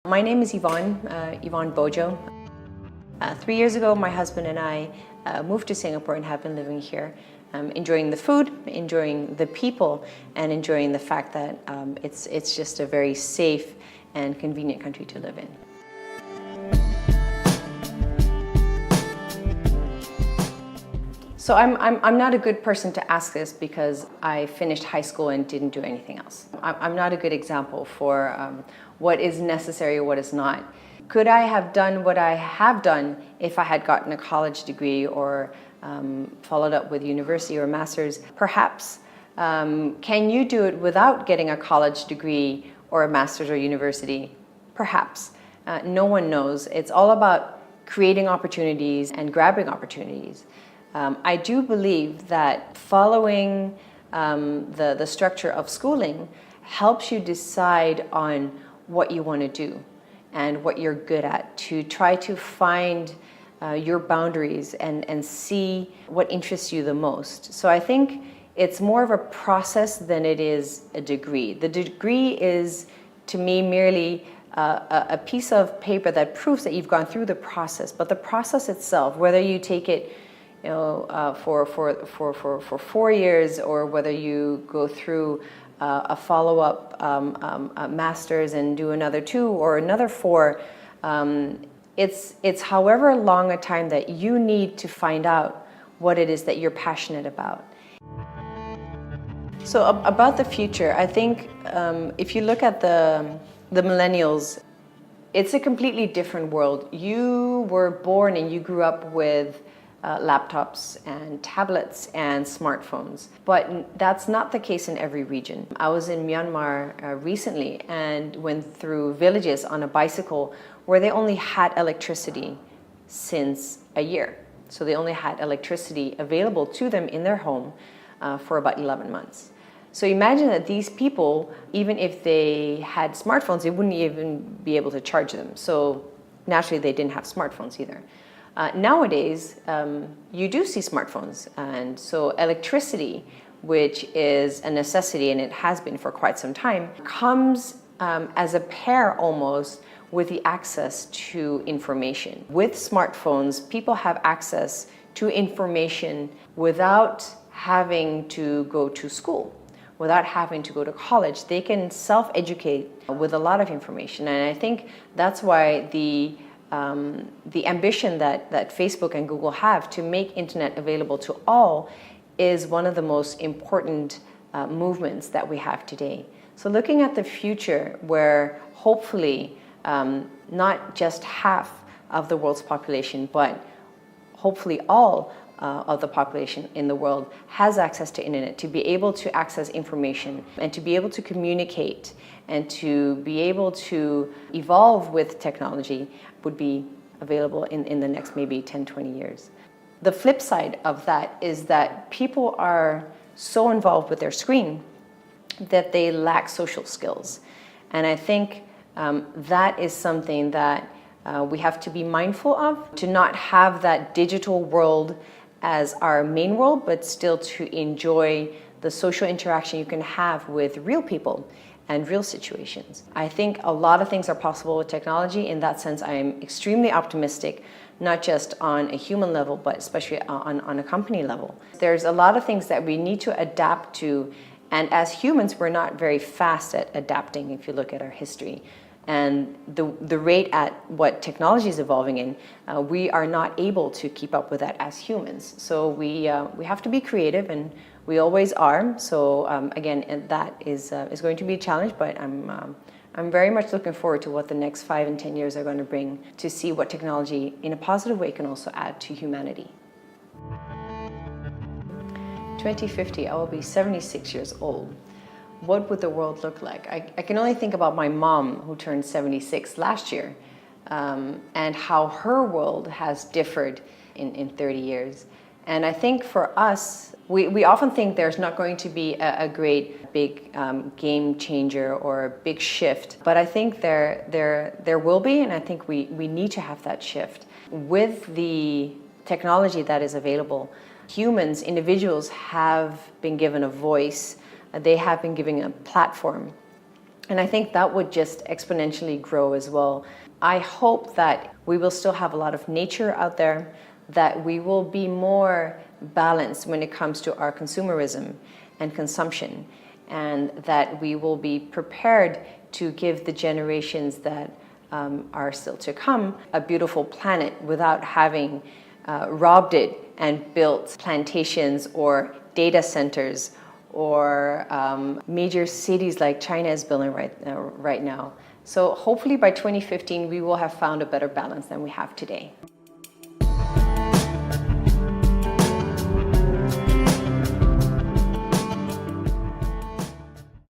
My name is Ivonne Bojoh. 3 years ago, my husband and I moved to Singapore and have been living here, enjoying the food, enjoying the people, and enjoying the fact that it's just a very safe and convenient country to live in. So I'm not a good person to ask this because I finished high school and didn't do anything else. I'm not a good example for what is necessary or what is not. Could I have done what I have done if I had gotten a college degree or followed up with university or master's? Perhaps. Can you do it without getting a college degree or a master's or university? Perhaps. No one knows. It's all about creating opportunities and grabbing opportunities. I do believe that following the structure of schooling helps you decide on what you want to do and what you're good at, to try to find your boundaries and see what interests you the most. So I think it's more of a process than it is a degree. The degree is, to me, merely a piece of paper that proves that you've gone through the process. But the process itself, whether you take it for 4 years or whether you go through a follow-up master's and do another 2 or another 4, it's however long a time that you need to find out what it is that you're passionate about. So about the future, I think if you look at the millennials, it's a completely different world. You were born and you grew up with laptops and tablets and smartphones. But that's not the case in every region. I was in Myanmar recently and went through villages on a bicycle where they only had electricity since a year. So they only had electricity available to them in their home for about 11 months. So imagine that these people, even if they had smartphones, they wouldn't even be able to charge them. So naturally, they didn't have smartphones either. Nowadays, you do see smartphones, and so electricity, which is a necessity, and it has been for quite some time, comes as a pair almost with the access to information. With smartphones, people have access to information without having to go to school, without having to go to college. They can self-educate with a lot of information, and I think that's why the ambition that Facebook and Google have to make internet available to all is one of the most important movements that we have today. So looking at the future where hopefully not just half of the world's population, but hopefully all of the population in the world has access to internet, to be able to access information and to be able to communicate and to be able to evolve with technology would be available in the next maybe 10, 20 years. The flip side of that is that people are so involved with their screen that they lack social skills. And I think that is something that we have to be mindful of, to not have that digital world as our main world, but still to enjoy the social interaction you can have with real people and real situations. I think a lot of things are possible with technology. In that sense, I am extremely optimistic, not just on a human level, but especially on a company level. There's a lot of things that we need to adapt to, and as humans, we're not very fast at adapting if you look at our history. And the rate at what technology is evolving in, we are not able to keep up with that as humans. So we have to be creative, and we always are. So again, that is going to be a challenge, but I'm very much looking forward to what the next 5 and 10 years are going to bring, to see what technology in a positive way can also add to humanity. 2050, I will be 76 years old. What would the world look like? I can only think about my mom, who turned 76 last year, and how her world has differed in 30 years. And I think for us, we often think there's not going to be a great big game changer or a big shift, but I think there will be, and I think we need to have that shift. With the technology that is available, humans, individuals have been given a voice, they have been given a platform And I think that would just exponentially grow as well. I hope that we will still have a lot of nature out there, that we will be more balanced when it comes to our consumerism and consumption, and that we will be prepared to give the generations that are still to come a beautiful planet without having robbed it and built plantations or data centers or major cities like China is building right now. So hopefully by 2015 we will have found a better balance than we have today.